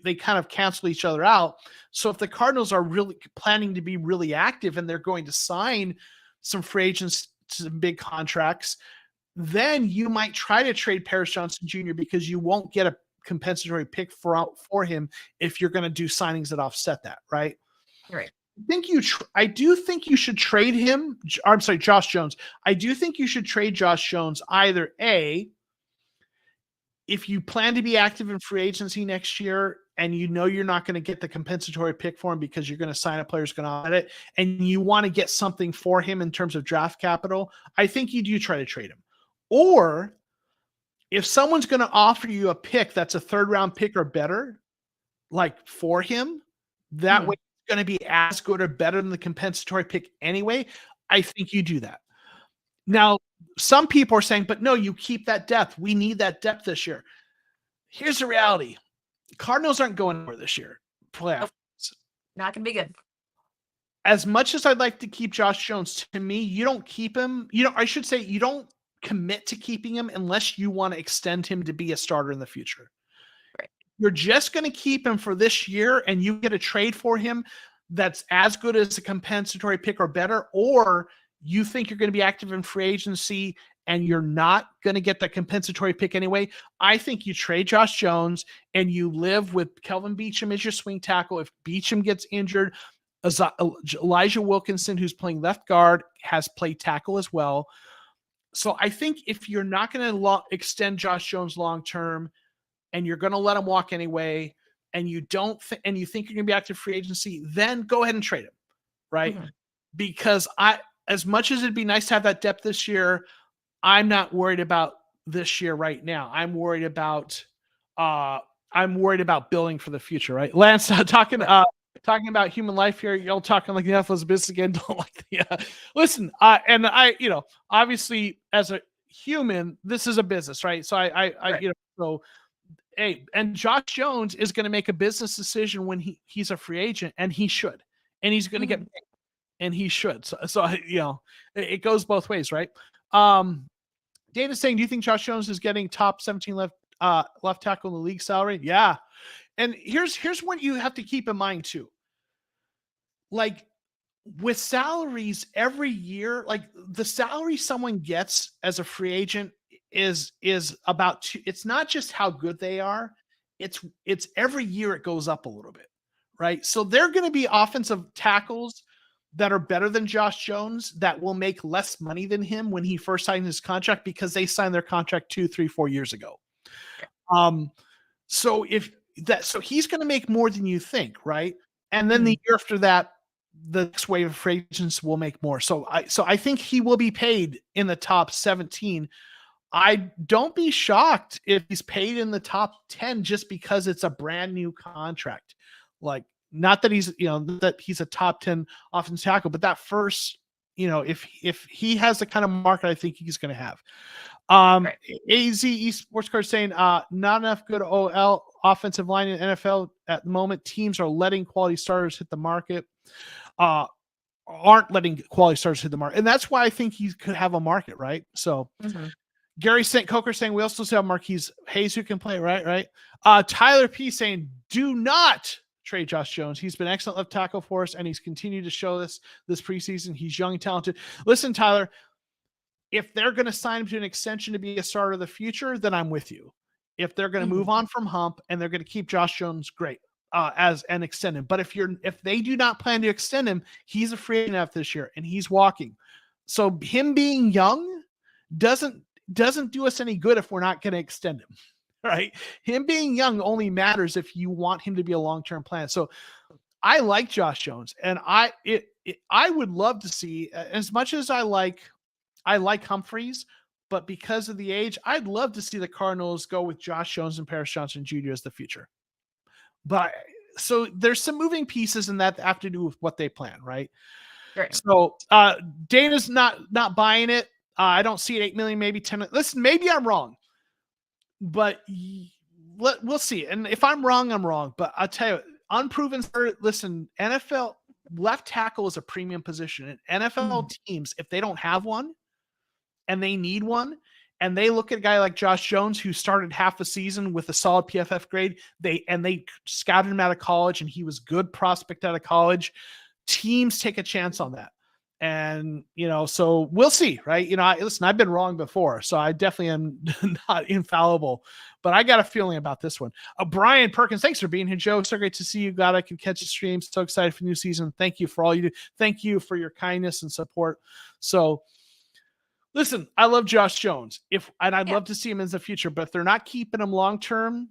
they kind of cancel each other out. So if the Cardinals are really planning to be really active and they're going to sign some free agents to some big contracts, then you might try to trade Paris Johnson Jr. because you won't get a compensatory pick for him if you're going to do signings that offset that, right? Right. I do think you should trade him. I'm sorry, Josh Jones. I do think you should trade Josh Jones either A, if you plan to be active in free agency next year and you know you're not going to get the compensatory pick for him because you're going to sign a player who's going to audit it, and you want to get something for him in terms of draft capital, I think you do try to trade him. Or if someone's going to offer you a pick that's a 3rd round pick or better, like for him, that way it's going to be as good or better than the compensatory pick anyway, I think you do that. Now, some people are saying, but no, you keep that depth. We need that depth this year. Here's the reality. Cardinals aren't going anywhere this year. Playoffs. Not going to be good. As much as I'd like to keep Josh Jones, to me, you don't keep him. I should say you don't commit to keeping him unless you want to extend him to be a starter in the future. Right. You're just going to keep him for this year and you get a trade for him that's as good as a compensatory pick or better, or you think you're going to be active in free agency and you're not going to get the compensatory pick anyway. I think you trade Josh Jones and you live with Kelvin Beachum as your swing tackle. If Beachum gets injured, Elijah Wilkinson, who's playing left guard, has played tackle as well. So I think if you're not going to extend Josh Jones long-term and you're going to let him walk anyway, and you and you think you're going to be active free agency, then go ahead and trade him, right? Because as much as it'd be nice to have that depth this year, I'm not worried about this year right now. I'm worried about building for the future, right? Lance, talking about human life here. Y'all talking like the NFL's business again. Don't like the listen. And I, obviously as a human, this is a business, right? So right. So hey, and Josh Jones is going to make a business decision when he's a free agent, and he should, and he's going to get paid, and he should. So it goes both ways, right? Dana's saying, do you think Josh Jones is getting top 17 left tackle in the league salary? Yeah. And here's what you have to keep in mind too. Like with salaries every year, like the salary someone gets as a free agent is about it's not just how good they are. It's every year it goes up a little bit, right? So they're going to be offensive tackles that are better than Josh Jones that will make less money than him when he first signed his contract because they signed their contract 2, 3, 4 years ago. So he's going to make more than you think, right? And then the year after that, the next wave of free agents will make more. So I think he will be paid in the top 17. I don't be shocked if he's paid in the top 10 just because it's a brand new contract. Like, not that he's, that he's a top 10 offensive tackle, but that first, if he has the kind of market I think he's going to have. Right. AZ Esports Card saying, not enough good OL offensive line in NFL at the moment. Teams are letting quality starters hit the market. Aren't letting quality starters hit the market. And that's why I think he could have a market, right? So Gary St. Coker saying we also have Marquise Hayes who can play, right? Tyler P saying, do not trade Josh Jones. He's been excellent left tackle for us, and he's continued to show this preseason. He's young and talented. Listen, Tyler, if they're going to sign him to an extension to be a starter of the future, then I'm with you. If they're going to move on from Hump and they're going to keep Josh Jones, great, as an extend him. But if they do not plan to extend him, he's a free agent this year and he's walking. So him being young doesn't do us any good if we're not going to extend him, right? Him being young only matters if you want him to be a long-term plan. So I like Josh Jones, and I would love to see, as much as I like Humphreys, but because of the age, I'd love to see the Cardinals go with Josh Jones and Paris Johnson Jr. as the future. But so there's some moving pieces in that have to do with what they plan, right? Right. So Dana's not buying it. I don't see it 8 million, maybe 10. Listen, maybe I'm wrong, but we'll see. And if I'm wrong, I'm wrong. But I'll tell you, unproven. Listen, NFL left tackle is a premium position, and NFL teams, if they don't have one and they need one, and they look at a guy like Josh Jones who started half the season with a solid PFF grade, they scouted him out of college and he was good prospect out of college. Teams take a chance on that. And, so we'll see, right? Listen, I've been wrong before, so I definitely am not infallible, but I got a feeling about this one. Brian Perkins, thanks for being here, Joe. So great to see you. Glad I can catch the stream. So excited for the new season. Thank you for all you do. Thank you for your kindness and support. So, listen, I love Josh Jones. I'd love to see him in the future, but if they're not keeping him long term,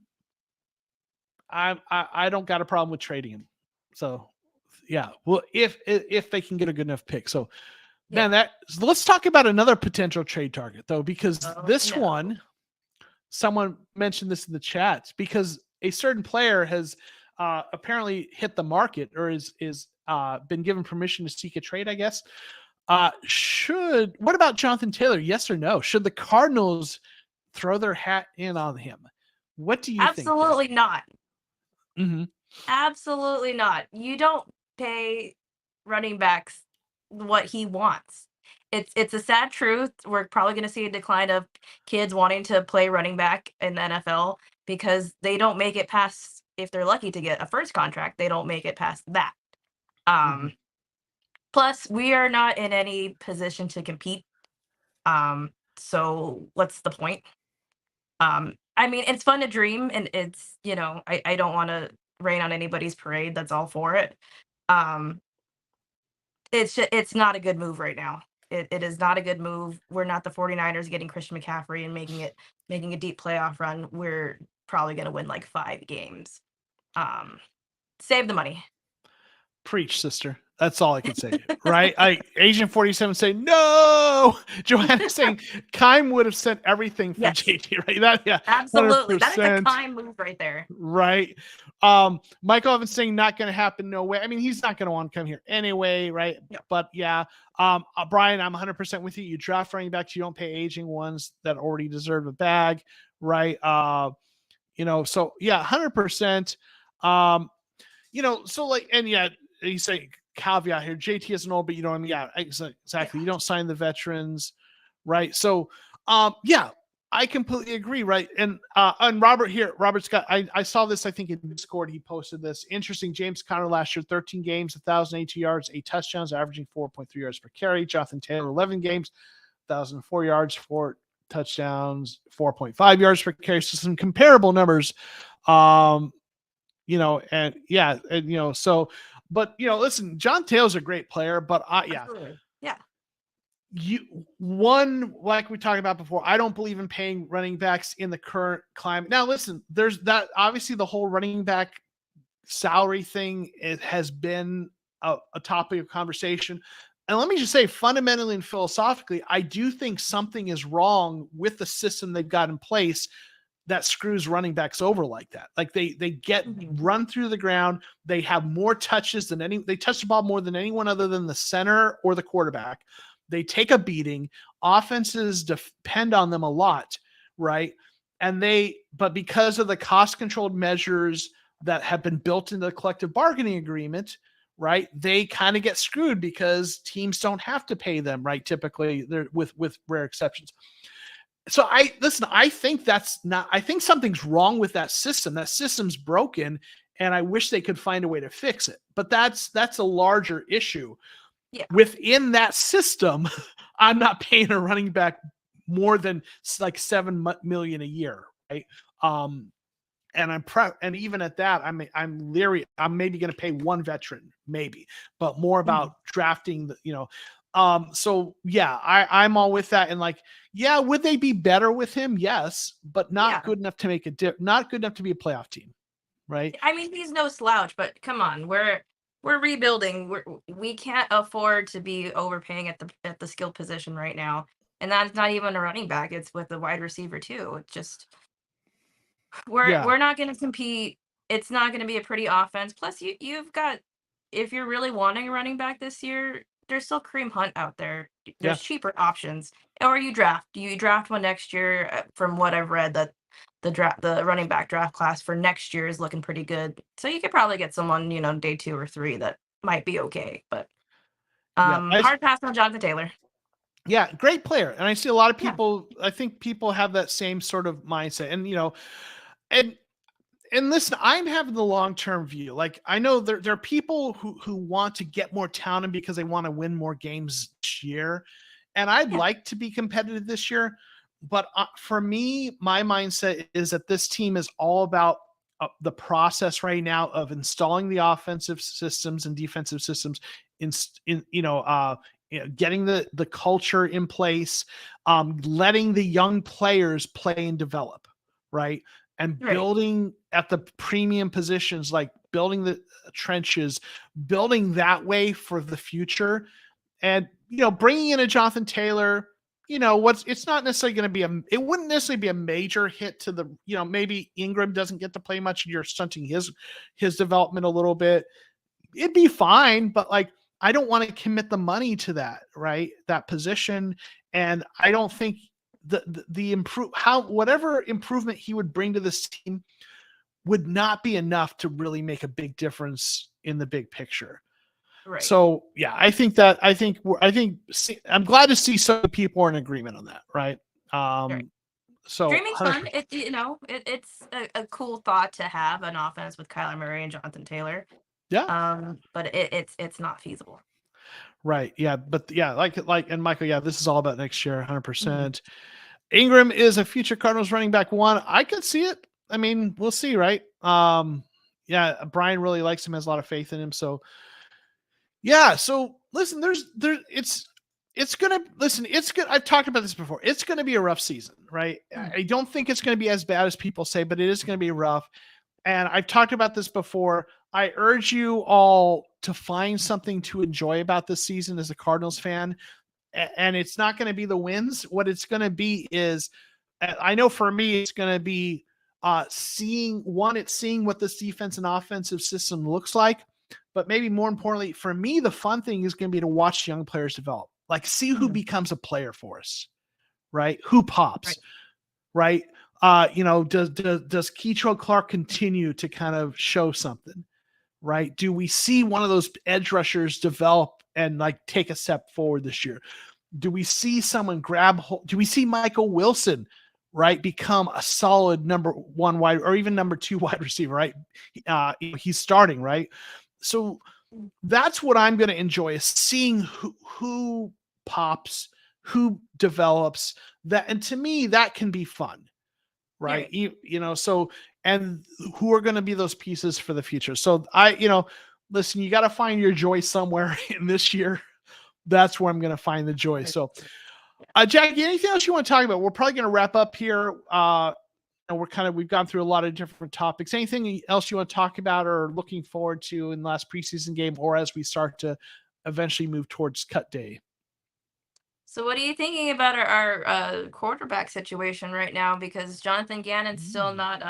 I don't got a problem with trading him. So, yeah, well, if they can get a good enough pick. So, man, let's talk about another potential trade target though, because one, someone mentioned this in the chat, because a certain player has apparently hit the market or is been given permission to seek a trade, I guess. What about Jonathan Taylor? Yes or no? Should the Cardinals throw their hat in on him? What do you think? Absolutely not. Mm-hmm. Absolutely not. You don't pay running backs what he wants. It's a sad truth. We're probably going to see a decline of kids wanting to play running back in the NFL because they don't make it past, if they're lucky to get a first contract, they don't make it past that. Plus, we are not in any position to compete. So what's the point? I mean, it's fun to dream, and it's, I don't want to rain on anybody's parade. That's all for it. It's not a good move right now. It is not a good move. We're not the 49ers getting Christian McCaffrey and making a deep playoff run. We're probably going to win like 5 games. Save the money. Preach, sister. That's all I can say, right? Agent 47 saying no. Joanna saying Keim would have sent everything for JT, right? Absolutely. 100%. That is a Keim move right there. Right. Michael Evans saying not going to happen. No way. I mean, he's not going to want to come here anyway, right? Yep. But yeah, Brian, I'm 100% with you. You draft running backs, you don't pay aging ones that already deserve a bag, right? So yeah, 100%. So like, and yeah, he's saying caveat here, JT isn't old, but you know what I mean? Yeah, exactly. Yeah. You don't sign the veterans, right? So, yeah, I completely agree, right? And Robert's got, I saw this, I think in Discord, he posted this. Interesting, James Conner last year, 13 games, 1,082 yards, 8 touchdowns, averaging 4.3 yards per carry. Jonathan Taylor, 11 games, 1,004 yards, 4 touchdowns, 4.5 yards per carry. So some comparable numbers. So, but listen, John Taylor's a great player, but like we talked about before, I don't believe in paying running backs in the current climate. Now, listen, there's that, obviously the whole running back salary thing, it has been a topic of conversation. And let me just say, fundamentally and philosophically, I do think something is wrong with the system they've got in place that screws running backs over like that. Like they get run through the ground. They have more touches than they touch the ball more than anyone other than the center or the quarterback. They take a beating. Offenses depend on them a lot, right? But because of the cost controlled measures that have been built into the collective bargaining agreement, right, they kind of get screwed because teams don't have to pay them, right? Typically, they're with rare exceptions. So I think I think something's wrong with that system. That system's broken, and I wish they could find a way to fix it. But that's a larger issue. Yeah. Within that system, I'm not paying a running back more than like $7 million a year, right? And and even at that, I'm leery. I'm maybe going to pay one veteran, maybe, but more about drafting the, so yeah, I'm all with that. And like, yeah, would they be better with him? Yes, but not good enough to make not good enough to be a playoff team, right? I mean, he's no slouch, but come on, we're rebuilding. We can't afford to be overpaying at the skill position right now, and that's not even a running back. It's with the wide receiver too. It's just we're not going to compete. It's not going to be a pretty offense. Plus, you've got, if you're really wanting a running back this year, there's still Kareem Hunt out there. There's cheaper options. Or you draft one next year. From what I've read, that the running back draft class for next year is looking pretty good. So you could probably get someone, day 2 or 3 that might be okay. But Yeah, hard pass on Jonathan Taylor. Yeah, great player. And I see a lot of Yeah. people, I think people have that same sort of mindset. And and listen, I'm having the long-term view. Like, I know there are people who want to get more talent because they want to win more games this year. And I'd Yeah. like to be competitive this year. But for me, my mindset is that this team is all about the process right now of installing the offensive systems and defensive systems getting the culture in place, letting the young players play and develop, right? And Right. building at the premium positions, like building the trenches, building that way for the future. And, bringing in a Jonathan Taylor, it's not necessarily going to be it wouldn't necessarily be a major hit to the, maybe Ingram doesn't get to play much and you're stunting his development a little bit. It'd be fine, but like, I don't want to commit the money to that, right? That position. And I don't think whatever improvement he would bring to this team would not be enough to really make a big difference in the big picture. Right. So yeah, I'm glad to see some people are in agreement on that. Right. Right. So Dreaming's fun. It's a cool thought to have an offense with Kyler Murray and Jonathan Taylor. Yeah. But it's not feasible. Right. Yeah. But yeah, and Michael, yeah, this is all about next year, 100%. Ingram is a future Cardinals running back 1. I could see it. I mean, we'll see, right? Yeah, Brian really likes him, has a lot of faith in him. So yeah. So listen, it's gonna listen. It's good. I've talked about this before. It's going to be a rough season, right? I don't think it's going to be as bad as people say, but it is going to be rough. And I've talked about this before. I urge you all to find something to enjoy about this season as a Cardinals fan. And it's not going to be the wins. What it's going to be is, I know for me, it's going to be seeing what this defense and offensive system looks like. But maybe more importantly, for me, the fun thing is going to be to watch young players develop, like see who becomes a player for us, right? Who pops, right? Does Keitrell Clark continue to kind of show something, right? Do we see one of those edge rushers develop and like take a step forward this year? Do we see someone do we see Michael Wilson, right, become a solid number 1 wide or even number 2 wide receiver, right? He's starting, right? So that's what I'm going to enjoy, is seeing who pops, who develops that. And to me, that can be fun, right? So, and who are going to be those pieces for the future. So listen, you got to find your joy somewhere in this year. That's where I'm going to find the joy. So, Jackie, anything else you want to talk about? We're probably going to wrap up here. We've gone through a lot of different topics. Anything else you want to talk about or looking forward to in the last preseason game, or as we start to eventually move towards cut day? So what are you thinking about our quarterback situation right now? Because Jonathan Gannon's still not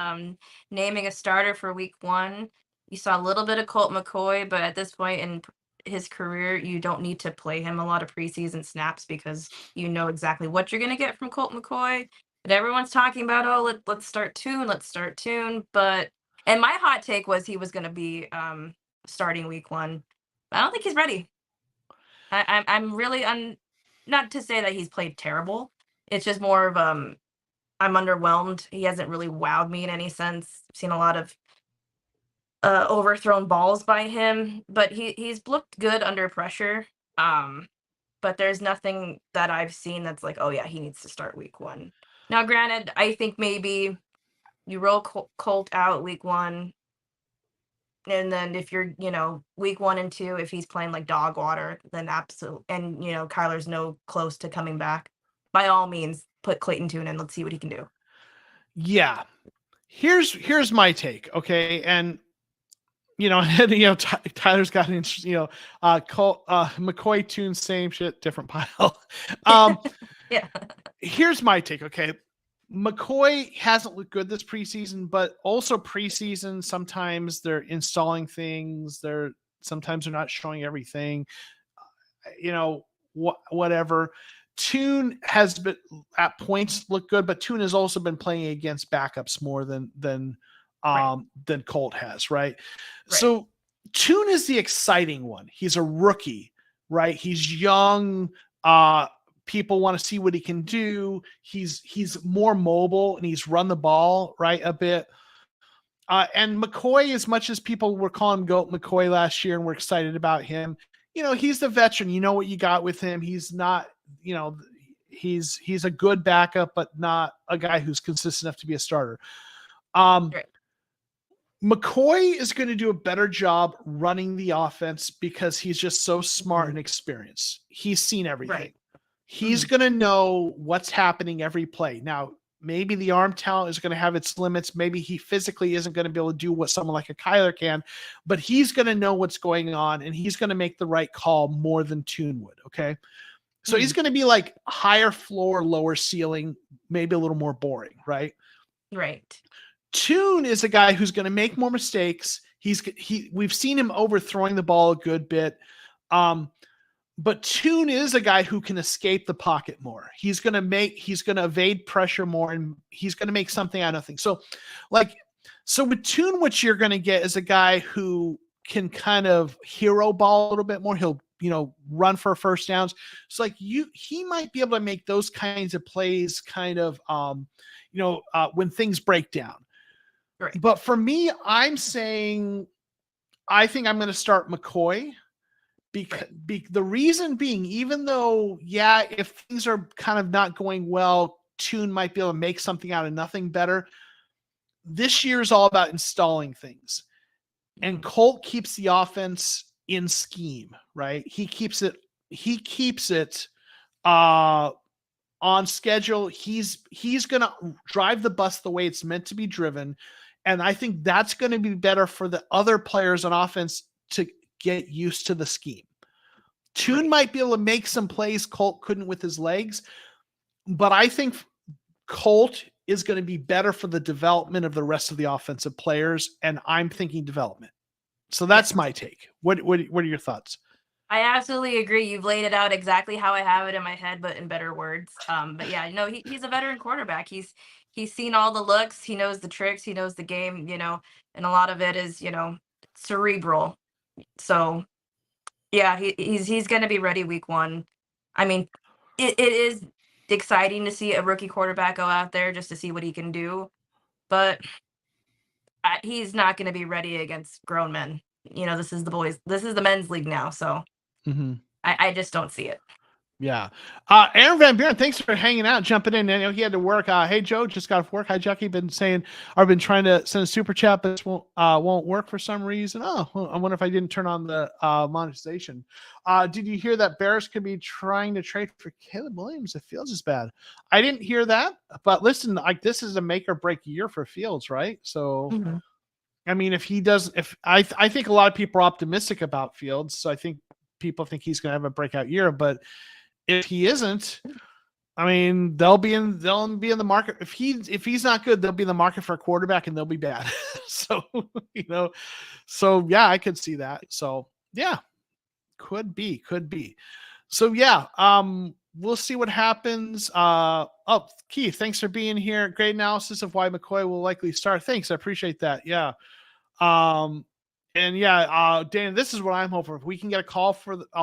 naming a starter for week 1. You saw a little bit of Colt McCoy, but at this point in his career, you don't need to play him a lot of preseason snaps because you know exactly what you're going to get from Colt McCoy. But everyone's talking about, let's start Tune. And my hot take was he was going to be starting week 1. I don't think he's ready. I'm really not to say that he's played terrible. It's just more of I'm underwhelmed. He hasn't really wowed me in any sense. I've seen a lot of overthrown balls by him, but he's looked good under pressure. But there's nothing that I've seen that's like, oh yeah, he needs to start week 1. Now, granted, I think maybe you roll Colt out week 1, and then if you're, week 1 and 2, if he's playing like dog water, then absolutely, and Kyler's no close to coming back, by all means, put Clayton Tune in. Let's see what he can do. Yeah, here's my take, okay, and Tyler's got McCoy Tune, same shit, different pile. Yeah. Here's my take, okay. McCoy hasn't looked good this preseason, but also preseason, sometimes they're installing things. Sometimes they're not showing everything, whatever. Tune has been at points looked good, but Tune has also been playing against backups more than Colt has, right? So Tune is the exciting one. He's a rookie, right? He's young. People want to see what he can do. He's more mobile and he's run the ball right a bit. And McCoy, as much as people were calling him Goat McCoy last year and we're excited about him, he's the veteran. You know what you got with him. He's not, he's a good backup, but not a guy who's consistent enough to be a starter. McCoy is going to do a better job running the offense because he's just so smart and experienced. He's seen everything. He's going to know what's happening every play. Now, maybe the arm talent is going to have its limits. Maybe he physically isn't going to be able to do what someone like a Kyler can, but he's going to know what's going on and he's going to make the right call more than Tune would. Okay. So he's going to be like higher floor, lower ceiling, maybe a little more boring. Right. Tune is a guy who's going to make more mistakes. We've seen him overthrowing the ball a good bit. But Tune is a guy who can escape the pocket more. He's going to evade pressure more, and he's going to make something out of nothing. So with Tune, what you're going to get is a guy who can kind of hero ball a little bit more. He'll, run for first downs. So he might be able to make those kinds of plays kind of, when things break down. But for me, I'm saying, I think I'm going to start McCoy. The reason being, even though, if things are kind of not going well, Tune might be able to make something out of nothing better. This year is all about installing things. And Colt keeps the offense in scheme, right? He keeps it on schedule. He's going to drive the bus the way it's meant to be driven. And I think that's going to be better for the other players on offense to get used to the scheme. Tune might be able to make some plays Colt couldn't with his legs, but I think Colt is going to be better for the development of the rest of the offensive players, and I'm thinking development. So that's my take. What are your thoughts? I absolutely agree. You've laid it out exactly how I have it in my head, but in better words. But he's a veteran quarterback. He's seen all the looks. He knows the tricks. He knows the game, and a lot of it is, cerebral. So he's going to be ready week 1. I mean, it is exciting to see a rookie quarterback go out there just to see what he can do, but he's not going to be ready against grown men. This is the men's league now. So I just don't see it. Yeah. Aaron Van Buren, thanks for hanging out, jumping in. I know he had to work. Hey, Joe, just got off work. Hi, Jackie. I've been trying to send a super chat, but it won't work for some reason. Oh, well, I wonder if I didn't turn on the monetization. Did you hear that Bears could be trying to trade for Caleb Williams if Fields is bad? I didn't hear that, but listen, this is a make or break year for Fields, right? So, I mean, I think a lot of people are optimistic about Fields. So I think people think he's going to have a breakout year, but if he isn't, I mean, they'll be in the market. If he's not good, they'll be in the market for a quarterback and they'll be bad. So, I could see that. So could be. So we'll see what happens. Keith, thanks for being here. Great analysis of why McCoy will likely start. Thanks. I appreciate that. Yeah. Dan, this is what I'm hoping for. If we can get a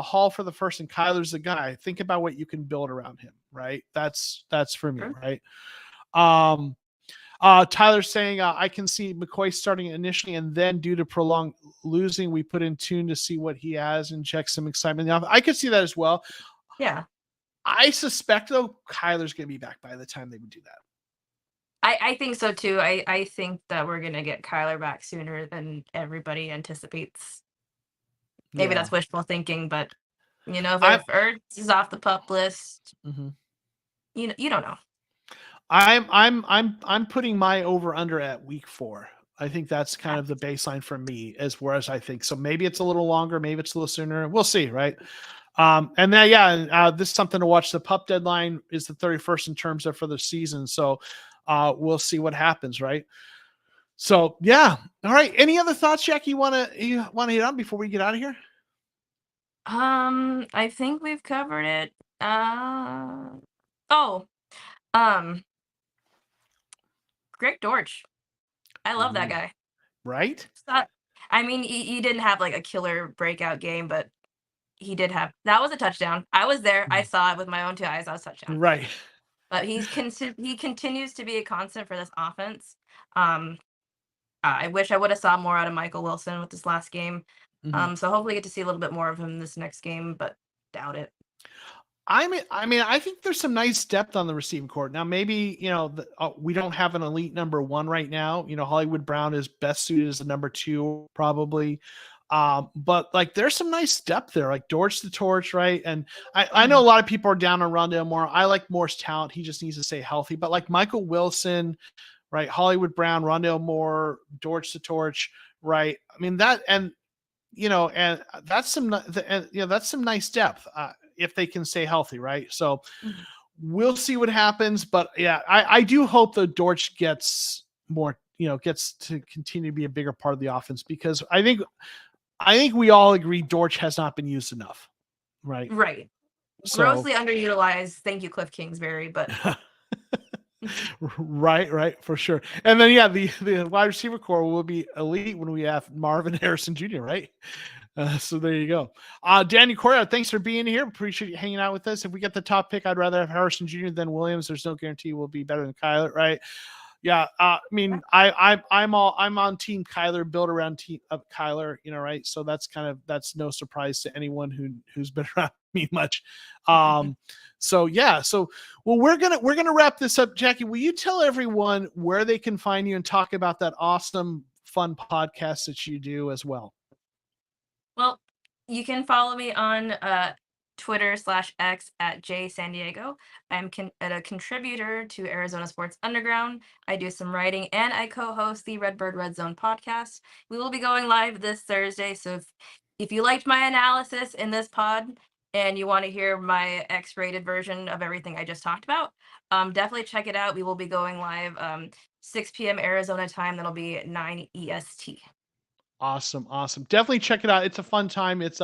haul for the first and Kyler's the guy, think about what you can build around him, right? That's for me, right? Tyler's saying, I can see McCoy starting initially and then due to prolonged losing, we put in Tune to see what he has and check some excitement. I could see that as well. Yeah. I suspect, though, Kyler's going to be back by the time they would do that. I think so too. I think that we're gonna get Kyler back sooner than everybody anticipates. Maybe that's wishful thinking, but if Ertz is off the pup list, you don't know. I'm putting my over under at week 4. I think that's kind of the baseline for me as far as I think. So maybe it's a little longer, maybe it's a little sooner. We'll see, right? This is something to watch. The pup deadline is the 31st in terms of for the season. So we'll see what happens, right? So all right. Any other thoughts, Jack, you want to hit on before we get out of here? I think we've covered it. Oh, um, Greg Dortch. I love that Ooh, guy. right? I mean, he didn't have like a killer breakout game, but he did have that was a touchdown. I was there. I saw it with my own 2 eyes. That was a touchdown. Right. But he continues to be a constant for this offense. Um, I wish I would have saw more out of Michael Wilson with this last game. Mhm. So hopefully get to see a little bit more of him this next game, but doubt it. I think there's some nice depth on the receiving court. Now, maybe, we don't have an elite number one right now. Hollywood Brown is best suited as a number two, probably. But like, there's some nice depth there, like Dortch the Torch, right? And I know a lot of people are down on Rondale Moore. I like Moore's talent. He just needs to stay healthy. But like Michael Wilson, right? Hollywood Brown, Rondale Moore, Dortch the Torch, right? I mean, and that's some nice depth. If they can stay healthy, right? So we'll see what happens. But yeah, I do hope that Dortch gets more, gets to continue to be a bigger part of the offense, because I think we all agree Dortch has not been used enough, right? Right. So, grossly underutilized. Thank you, Cliff Kingsbury. But right, for sure. And then the wide receiver core will be elite when we have Marvin Harrison Jr., right? So there you go. Danny Correa, thanks for being here. Appreciate you hanging out with us. If we get the top pick, I'd rather have Harrison Jr. than Williams. There's no guarantee we'll be better than Kyler, right? Yeah. I mean, I'm on team Kyler, built around team of Kyler, right? So that's no surprise to anyone who's been around me much. So yeah. So, well, we're going to wrap this up. Jackie, will you tell everyone where they can find you and talk about that awesome, fun podcast that you do as well? Well, you can follow me on Twitter/X at jsandiego. I'm a contributor to Arizona Sports Underground. I do some writing and I co-host the Redbird Red Zone podcast. We will be going live this Thursday. So if you liked my analysis in this pod and you want to hear my X-rated version of everything I just talked about, definitely check it out. We will be going live 6 p.m. Arizona time. That'll be 9 EST. Awesome. Definitely check it out. It's a fun time. It's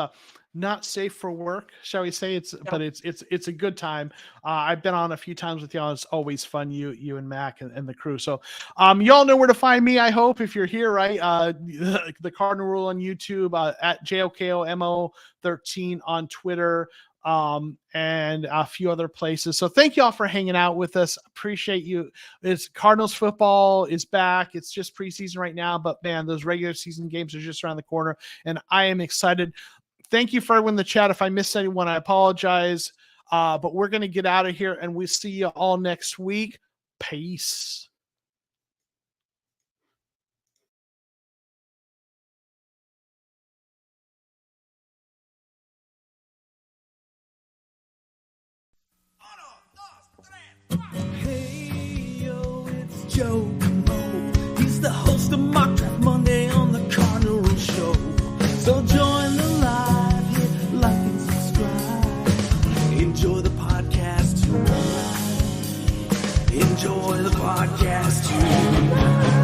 not safe for work, shall we say? But it's a good time. I've been on a few times with y'all. It's always fun. You and Mac and the crew. So y'all know where to find me, I hope, if you're here, right? The Cardinal Rule on YouTube, at JOKOMO13 on Twitter. And a few other places. So thank y'all for hanging out with us. Appreciate you. It's Cardinals football is back. It's just preseason right now, but man, those regular season games are just around the corner and I am excited. Thank you for everyone in the chat. If I missed anyone, I apologize. But we're going to get out of here and we'll see you all next week. Peace. Hey, yo, it's Joe Mo. He's the host of Mock Draft Monday on the Cardinal Show. So join the live, hit like and subscribe. Enjoy the podcast tonight. Enjoy the podcast tonight.